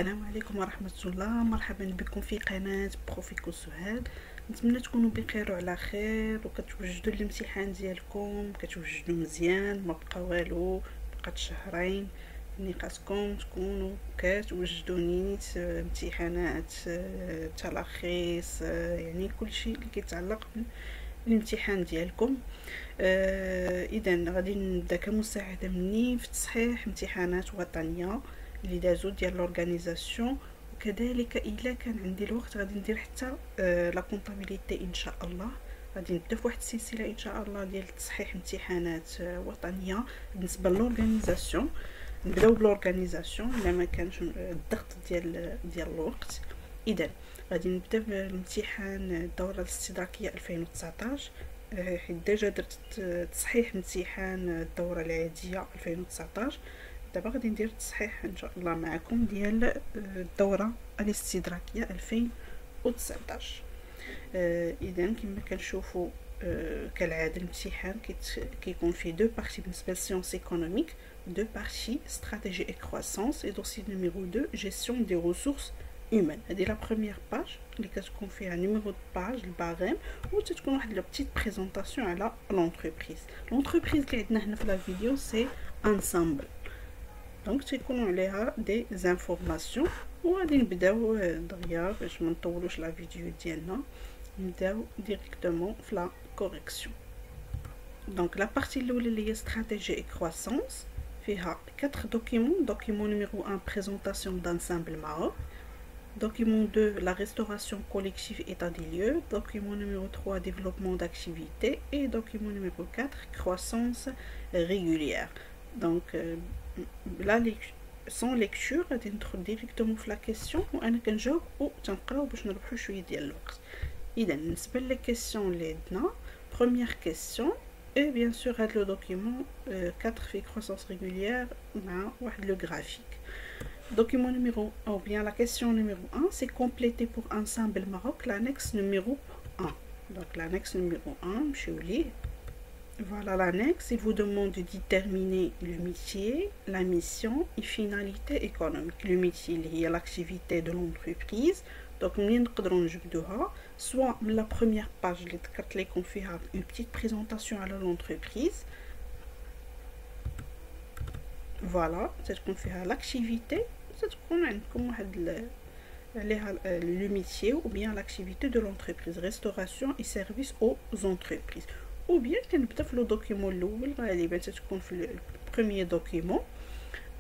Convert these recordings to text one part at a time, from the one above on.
السلام عليكم ورحمة الله. مرحبا بكم في قناة بروفيكو سهاد. نتمنى تكونوا بخير وعلى خير وكتوجدوا الامتحان ديالكم كتوجدوا مزيان، ما بقى والو، بقات شهرين. خاصكم تكونوا كتوجدوا نيت امتحانات، تلخيص، يعني كل شيء اللي كيتعلق بالامتحان ديالكم. اذا غادي نبدا كمساعده مني في تصحيح امتحانات وطنيه اللي دازو ديال لورغانيزاسيون، وكذلك الا كان عندي الوقت غادي ندير حتى لا كونطابيليتي ان شاء الله. غادي نبدا في واحد السلسله ان شاء الله ديال تصحيح امتحانات وطنيه. بالنسبه للورغانيزاسيون نبداو بلورغانيزاسيون الا ما كانش الضغط ديال الوقت. اذا غادي نبدا بالامتحان الدوره الاستدراكيه 2019، حيت ديجا درت تصحيح امتحان الدوره العاديه 2019. دابا غادي ندير تصحيح ان شاء الله معكم ديال الدوره الاستدراكيه 2019. اذا كما كنشوفوا كالعاده الامتحان كيكون فيه دو بارتي. بالنسبه للسيونس ايكونوميك دو بارتي، استراتيجي اي كرواسونس، اي دوسي نيميرو 2 جيستيون دي ريسورس humaine. هذه لا بروميير باج اللي كتكون فيها نيميرو دو باج الباريم، وتتكون واحد لا بتيت بريزونطاسيون على لونتربريز. لونتربريز اللي عندنا هنا في لا فيديو سي انسامبل، دونك تيكونوا عليها دي زانفورماسيون. وغادي نبداو دغيا باش ما نطولوش لا فيديو ديالنا، نبداو ديريكتومون في لا كوريكسيون. دونك لا بارتي الاولى اللي هي استراتيجي اي كرواسونس فيها 4 دوكيمون. دوكيمون نيميرو 1 بريزونطاسيون d'ensemble Maroc. Document 2, la restauration collective état des lieux. Document numéro 3, développement d'activité. Et document numéro 4, croissance régulière. Donc, sans lecture, on va directement sur la question. On va نجاوب ونقراو باش نربحو شويه ديال الوقت. إذا بالنسبة للكيسيون اللي عندنا، première question. Et bien sûr, le document 4 fait croissance régulière مع واحد le graphique. Document numéro 1, ou bien la question numéro 1, c'est complété pour Ensemble Maroc, l'annexe numéro 1. Donc l'annexe numéro 1, je lis. Voilà l'annexe, il vous demande de déterminer le métier, la mission et finalité économique. Le métier lié à l'activité de l'entreprise. Donc nous allons soit la première page, une petite présentation à l'entreprise. Voilà, c'est qu'on fait l'activité. Le métier ou bien l'activité de l'entreprise, restauration et service aux entreprises. Ou bien le document le premier document,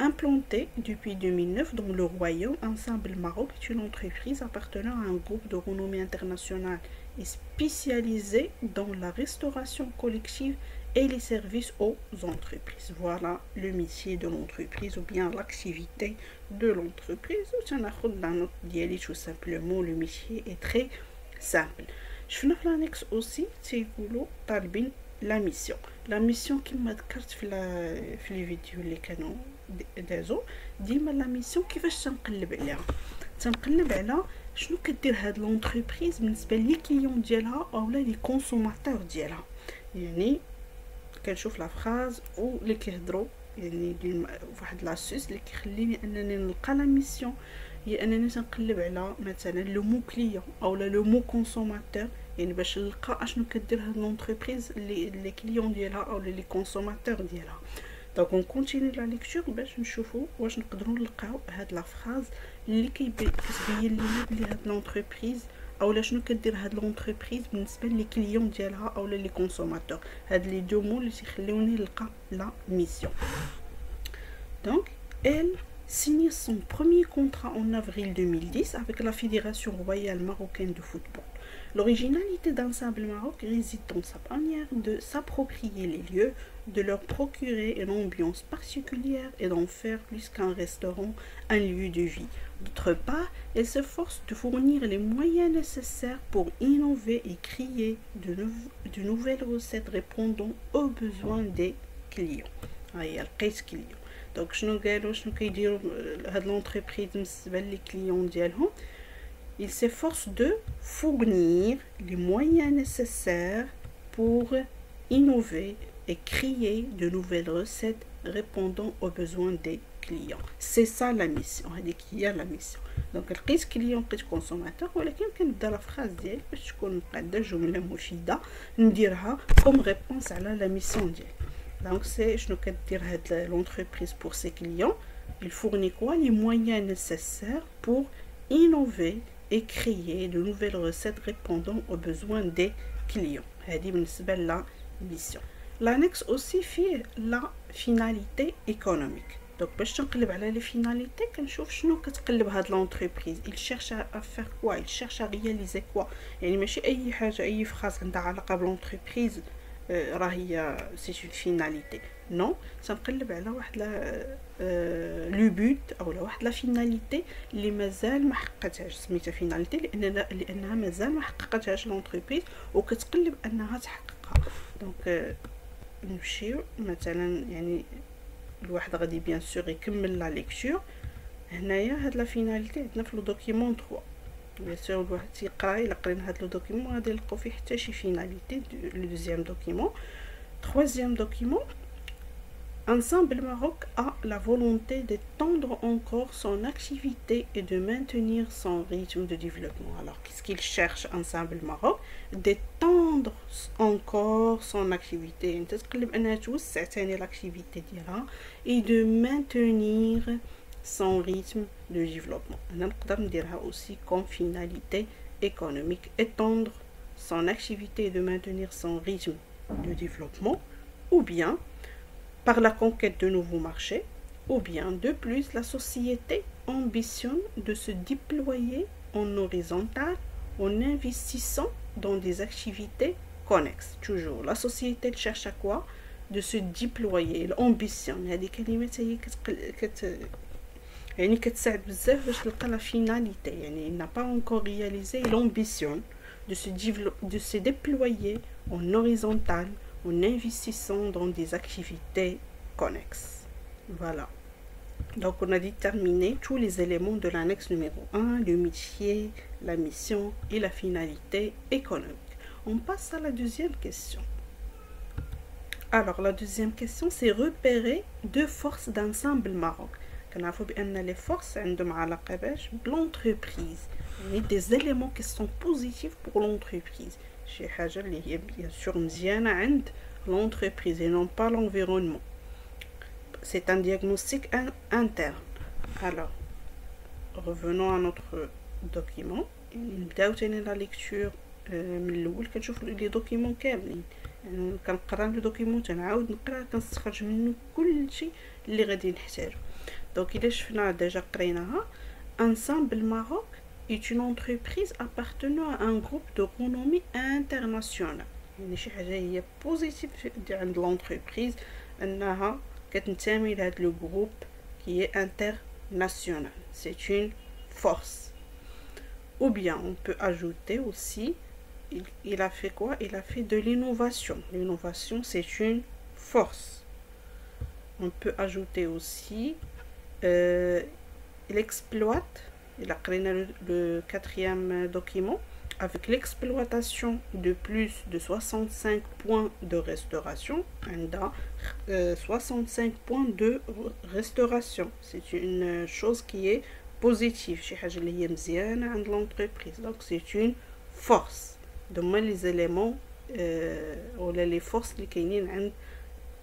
implanté depuis 2009 dans le royaume. Ensemble Maroc est une entreprise appartenant à un groupe de renommée internationale et spécialisée dans la restauration collective et les services aux entreprises. Voilà le métier de l'entreprise ou bien l'activité de l'entreprise. Tout simplement, le métier est très simple. Je fais l'annexe aussi, c'est la mission. La mission qui m'a dit في les vidéos اللي كانوا دازو ديما لا ميسيون كيفاش تنقلب على شنو كدير هاد لونتربريز بالنسبه لي كليون ديالها اولا لي كونسوماتور ديالها. يعني كنشوف لا فراز او اللي كيهضروا، يعني واحد لاسوس اللي كيخليني انني نلقى لا ميسيون هي انني تنقلب على مثلا لو مو كليون اولا لو مو كونسوماتور، يعني باش نلقى اشنو كدير هاد لونتربريز اللي كليون ديالها اولا لي كونسوماتور ديالها. دونك اون كونتيني لا ليكتور باش نشوفوا واش نقدروا نلقاو هاد لا فراز اللي كتبين لينا بلي هاد لونتربريز اولا شنو كدير هاد لونتربريز بالنسبه لي كليون ديالها اولا لي كونسوماتور. هاد لي دو مو اللي تيخليوني نلقى لا ميسيون. Donc elle signe son premier contrat en avril 2010 avec la Fédération royale marocaine de football. L'originalité d'Ensemble Maroc réside dans sa manière de s'approprier les lieux, de leur procurer une ambiance particulière et d'en faire plus qu'un restaurant, un lieu de vie. D'autre part, elle s'efforce de fournir les moyens nécessaires pour innover et créer de nouvelles recettes répondant aux besoins des clients. Donc شنو قالوا شنو كيديروا هاد لونتربريز بالنسبه لي كليون ديالهم؟ il s'efforce de fournir les moyens nécessaires pour innover et créer de nouvelles recettes répondant aux besoins des clients. C'est ça la mission, هذيك هي la mission. Donc لقيت كليون لقيت كونسوماتور ولكن كنبدا لا فراز ديالي باش تكون مقاده جمله مفيده نديرها كوم ريبونس على لا ميسيون ديالي. Donc c'est شنو كدير هاد l'entreprise pour ses clients. Il fournit quoi? Les moyens nécessaires pour innover et créer de nouvelles recettes répondant aux besoins des clients. هذه بالنسبة لا mission. L'annexe aussi fait la finalité économique. Donc باش تنقلب على les finalités كنشوف شنو كتقلب هاد l'entreprise. Il cherche à faire quoi? Il cherche à réaliser quoi? يعني ماشي أي حاجة أي phrase عندها علاقة بالentreprise راهي c'est une finalité. Non, تنقلب على واحد لو بوت او واحد لا فيناليتي اللي مازال ما حققتهاش. سميتها فيناليتي لانها مازال ما حققتهاش لونتربريز وكتقلب انها تحققها. دونك نمشيو مثلا يعني الواحد غادي بيان سور يكمل لا ليكتور. هنايا هاد لا فيناليتي عندنا في لو دوكيمون 3 بيان سور الواحد تيقرا الا قرينا هاد لو دوكيمون غادي نلقاو فيه حتى شي فيناليتي. لو دوزيام دوكيمون. Troisième document, Ensemble Maroc a la volonté d'étendre encore son activité et de maintenir son rythme de développement. Alors, qu'est-ce qu'il cherche Ensemble Maroc? D'étendre encore son activité. L'activité et de maintenir son rythme de développement. On peut aussi comme finalité économique. Étendre son activité et de maintenir son rythme de développement, ou bien par la conquête de nouveaux marchés, ou bien de plus la société ambitionne de se déployer en horizontal en investissant dans des activités connexes. Toujours, la société cherche à quoi? De se déployer, l'ambition. هذه كلمات هي يعني كتساعد بزاف باش تلقى la finalité. يعني il n'a pas encore réalisé l'ambition de se déployer en horizontal en investissant dans des activités connexes. Voilà. Donc on a déterminé tous les éléments de l'annexe numéro 1, le métier, la mission et la finalité économique. On passe à la deuxième question. Alors la deuxième question, c'est repérer deux forces d'ensemble Maroc. كنعرفوا بأن les forces عندهم علاقة باش بالentreprise. يعني des éléments qui sont positifs pour l'entreprise. شي حاجة اللي هي bien sûr مزيانة عند l'entreprise et non pas l'environnement. C'est un diagnostic interne. Alors, revenons à notre document. نبداو تاني la lecture من الأول. كنشوف لي دوكيمون كاملين. كنقرا لو دوكيمون تنعاود نقرا كنستخرج منه كل شيء اللي غادي نحتاجو. دونك إلا شفنا ديجا قريناها. Ensemble Maroc est une entreprise appartenant à un groupe de renommée internationale. يعني شي حاجة هي بوزيتيف عند l'entreprise أنها كتنتمي لهاد لو جروب qui est international. C'est une force. Ou bien on peut ajouter aussi il a fait quoi? Il a fait de l'innovation. L'innovation c'est une force. On peut ajouter aussi il exploite. Il a créé le quatrième document avec l'exploitation de plus de 65 points de restauration. On a 65 points de restauration. C'est une chose qui est positive. شي حاجة اللي هي مزيانة عند l'entreprise. Donc c'est une force. Donc les éléments ولا les forces اللي كاينين عند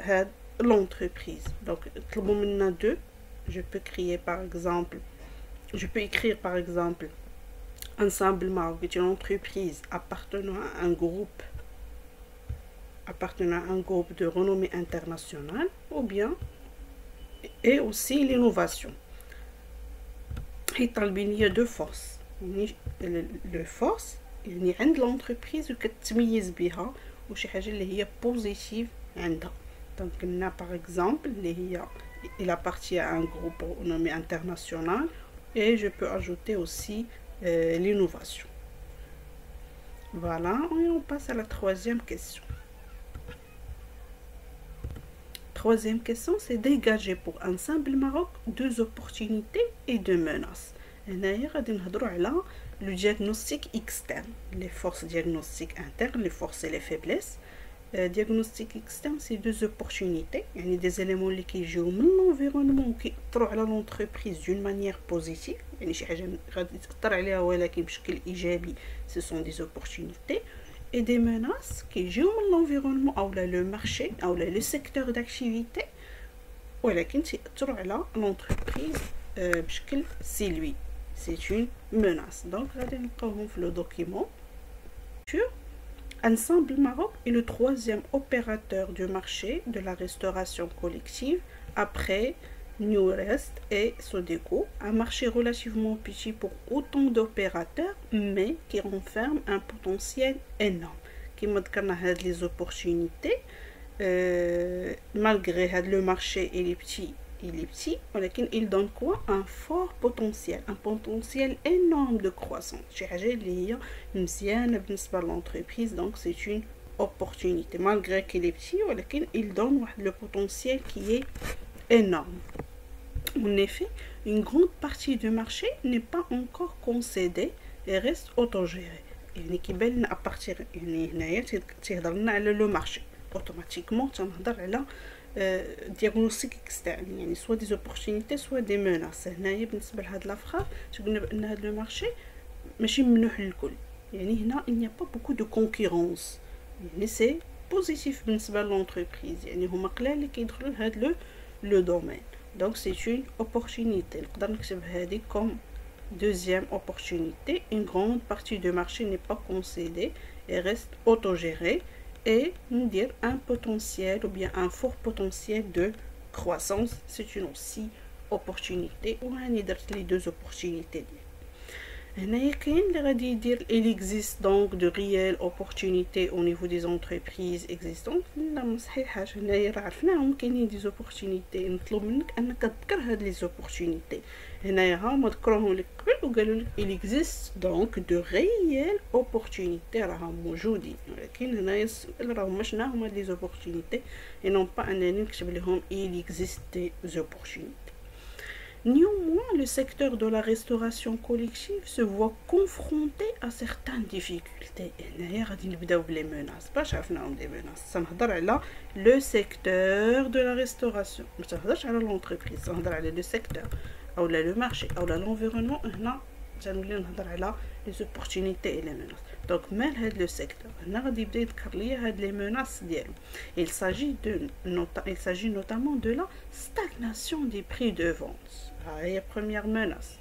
هاد l'entreprise. Donc طلبوا منا deux. Je peux écrire par exemple Ensemble Maroc est une entreprise appartenant à un groupe de renommée internationale, ou bien et aussi l'innovation. Il y a deux forces. Le force اللي عند l'entreprise وكتميز بها وشي حاجة اللي هي positive عندها. Donc on a par exemple اللي هي il appartient à un groupe renommé international. Et je peux ajouter aussi l'innovation. Voilà, et on passe à la troisième question. Troisième question, c'est dégager pour Ensemble Maroc deux opportunités et deux menaces. هنايا غادي نهضروا على le diagnostic externe, les forces diagnostiques internes, les forces et les faiblesses, diagnostic externe, c'est deux opportunités, يعني des éléments اللي كيجيو من l'environnement وكيأثروا على l'entreprise d'une manière positive، يعني شي حاجة غادي تأثر عليها ولكن بشكل إيجابي، ce sont des opportunités. Et des menaces كيجيو من l'environnement أو le marché أو le secteur d'activité ولكن تأثروا على l'entreprise بشكل سلبي. C'est une menace. Donc غادي نلقاوهم في le document. Ensemble Maroc est le troisième opérateur du marché de la restauration collective après Newrest et Sodeco, un marché relativement petit pour autant d'opérateurs mais qui renferme un potentiel énorme. Qui montre les opportunités malgré le marché il est petit, il donne quoi? Un fort potentiel, un potentiel énorme de croissance. L'entreprise, donc c'est une opportunité. Malgré qu'il est petit, il donne le potentiel qui est énorme. En effet, une grande partie du marché n'est pas encore concédée et reste autogérée. يعني كيبان à partir يعني هنايا تهضر لنا على لو مارشي اوتوماتيكمون تنهضر على دياغنوستيك اكسترن يعني سوا دي زوبورتونيتي سوا دي موناس. هنايا بالنسبه لهاد لافراز تقولنا بان هاد لو مارشي ماشي ممنوح للكل، يعني هنا il n'y a pas beaucoup de concurrence، يعني سي بوزيتيف بالنسبه لونتربريز، يعني هما قلال اللي كيدخلوا لهاد لو دومين. دونك سي اون اوبورتونيتي. نقدر نكتب هادي كوم deuxième opportunité. Une grande partie du marché n'est pas concédée et reste autogérée et nous dire un potentiel ou bien un fort potentiel de croissance. C'est une aussi opportunité. ou les deux opportunités. Il existe donc de réelles opportunités au niveau des entreprises existantes. des opportunités. les opportunités. Il existe donc de réelles opportunités. des opportunités et non pas il existe des opportunités. Néanmoins, le secteur de la restauration collective se voit confronté à certaines difficultés. Le secteur de la restauration, l'entreprise, le secteur, ou le marché, ou l'environnement, les opportunités et les menaces. Donc, même le secteur, les menaces. Il s'agit notamment de la stagnation des prix de vente. La première menace.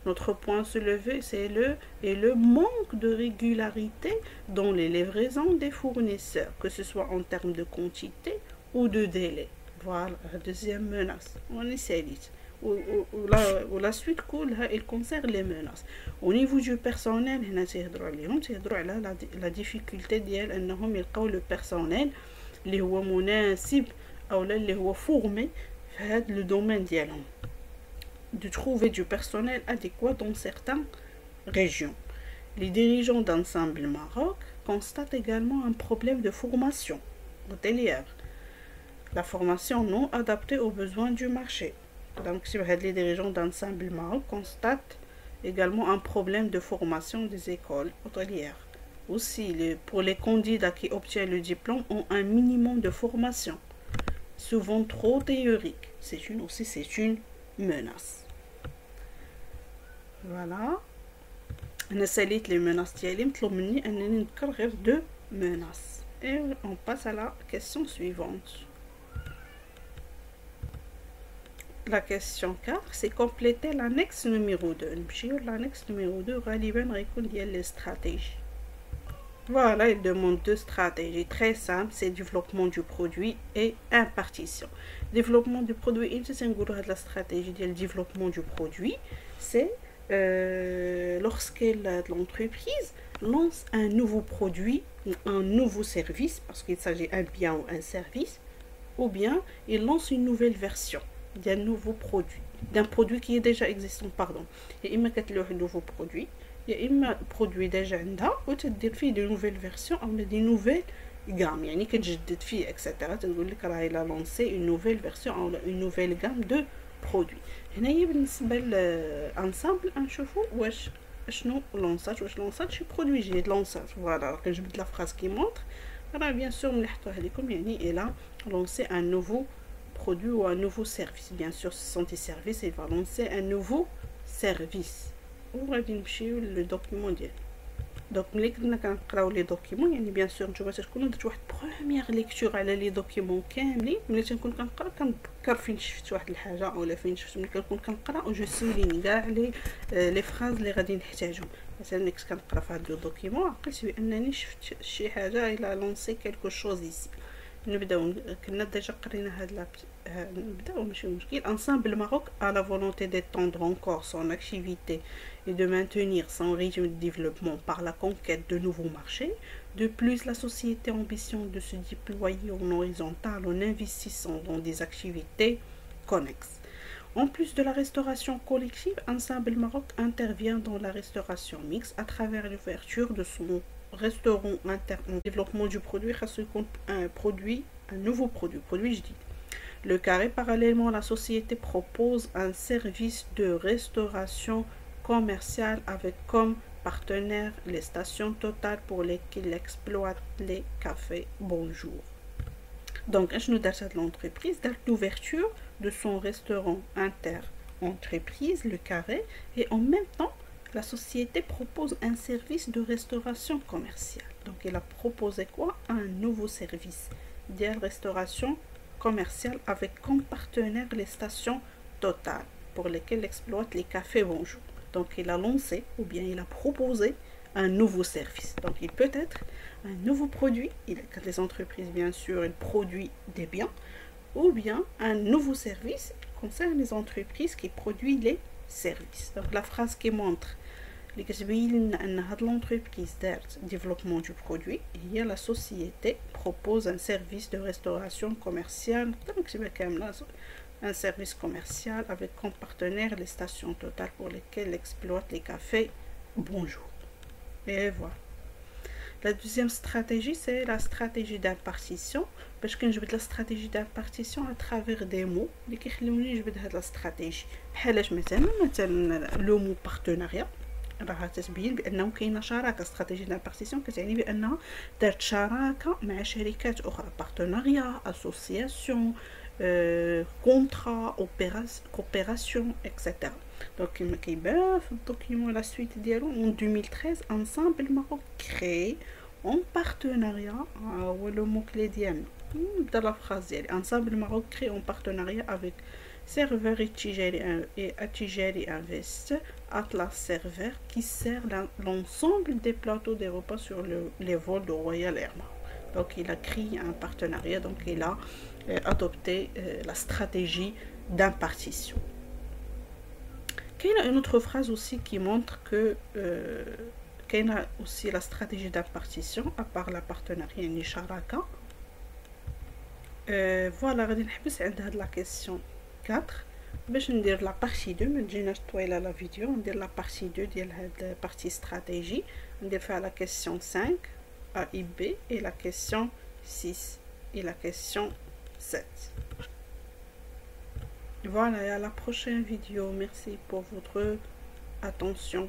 Notre point soulevé, c'est le manque de régularité dans les livraisons des fournisseurs, que ce soit en termes de quantité ou de délai. Voilà, la deuxième menace. On essaie vite. Ou la suite il concerne les menaces. Au niveau du personnel, la difficulté d'enهم يلقاو le personnel اللي هو مناسب أو اللي هو formé في هذا le domaine ديالهم. De trouver du personnel adéquat dans certaines régions. Les dirigeants d'Ensemble Maroc constatent également un problème de formation hôtelière. La formation non adaptée aux besoins du marché. Donc, les dirigeants d'Ensemble Maroc constatent également un problème de formation des écoles hôtelières. Aussi, pour les candidats qui obtiennent le diplôme ont un minimum de formation, souvent trop théorique. C'est une menace. Voilà. أنا ساليت les menaces ديالي مطلوب مني أنني نذكر غير deux menaces. Et on passe à la question suivante. La question 4, c'est compléter l'annexe numéro 2. L'annexe numéro 2, غالبا غيكون ديال les stratégies. Voilà, il demande deux stratégies très simples, c'est développement du produit et impartition. Développement du produit, c'est la stratégie de développement du produit, c'est lorsque l'entreprise lance un nouveau produit ou un nouveau service, parce qu'il s'agit d'un bien ou un service, ou bien il lance une nouvelle version d'un nouveau produit, d'un produit qui est déjà existant, pardon. Et il m'a un nouveau produit. Il y a un produit déjà ou tu as de nouvelles versions ou des nouvelles gammes. يعني كتجدد فيه etc. تقول لك راه il a lancé une nouvelle version ou une nouvelle gamme de produits. هنايا بالنسبة للانسامبل نشوفوا شنو لونسات واش لونسات شي برودوي جديد لونسات. فوالا كنجبد لا فراس كي مونطر راه bien sûr مليحطوها لكم يعني il a lancé un nouveau produit ou un nouveau service. Bien sûr ce sont des services, il va lancer un nouveau service. وغادي نمشيو للدوكيمون ديالنا. دونك ملي كنا كنقراو لي دوكيمون يعني بيان سور نتوما تكونوا درت واحد بروميير ليكتور على لي دوكيمون كاملين. ملي تنكون كنقرا كنتذكر فين شفت واحد الحاجه اولا فين شفت ملي كنكون كنقرا و جو سولين كاع لي فراز اللي غادي نحتاجهم. مثلا ملي كنت كنقرا في هاد لو دوكيمون عقلت بانني شفت شي حاجه الى لونسي كلكو شوز ايسي. نبداو كنا ديجا قرينا هاد نبداو ماشي مشكل. Ensemble Maroc a la volonté d'étendre encore son activité et de maintenir son rythme de développement par la conquête de nouveaux marchés. De plus, la société ambitionne de se déployer en horizontal en investissant dans des activités connexes. En plus de la restauration collective, Ensemble Maroc intervient dans la restauration mixte à travers l'ouverture de son restaurant interne. Développement du produit, un nouveau produit je dis. Le Carré, parallèlement, la société propose un service de restauration commerciale avec comme partenaire les stations Total pour lesquelles exploite les cafés Bonjour. Donc, je nous donne l'entreprise l'ouverture de son restaurant inter-entreprise, le Carré, et en même temps, la société propose un service de restauration commerciale. Donc, elle a proposé quoi? Un nouveau service de restauration commerciale avec comme partenaire les stations Total pour lesquelles exploite les cafés Bonjour. Donc, il a lancé ou bien il a proposé un nouveau service. Donc, il peut être un nouveau produit, les entreprises bien sûr, elles produisent des biens, ou bien un nouveau service qui concerne les entreprises qui produisent les services. Donc, la phrase qui montre l'entreprise développement du produit, il y a la société propose un service de restauration commerciale, un service commercial avec comme partenaire les stations Total pour lesquelles exploite les cafés Bonjour. Et voilà. La deuxième stratégie, c'est la stratégie d'impartition. Parce que je veux la stratégie d'impartition à travers des mots. Je veux la stratégie. Le mot partenariat. راه تتبين بانه كاينه شراكه. استراتيجيه دابارتيسيون كتعني بانها دارت شراكه مع شركات اخرى. بارتناريا، اسوسياسيون، كونترا، كوبيراسيون اكسيتيرا. دونك كما كيبان في الدوكيمون لا سويت ديالو en 2013 Ensemble Maroc créé en partenariat هو لو مو كلي ديالنا. نبدا لا فراز ديالي. Ensemble Maroc créé en partenariat avec Serveur et Atijari Invest, Atlas Server, qui sert l'ensemble des plateaux des repas sur les vols de Royal Air Maroc. Donc il a créé un partenariat, donc il a adopté la stratégie d'impartition. Il y a une autre phrase aussi qui montre que qu'il y a aussi la stratégie d'impartition, à part la partenariat ni Sharaka. Voilà, غادي نحبس عند هاد la question 4 باش ندير لا بارتي 2. ما تجيناش طويله لا فيديو. ندير لا بارتي 2 ديال هاد بارتي استراتيجي. ندير فيها لا كيسيون 5 A et B et la question 6 et la question 7. Voilà, et à la prochaine vidéo. Merci pour votre attention.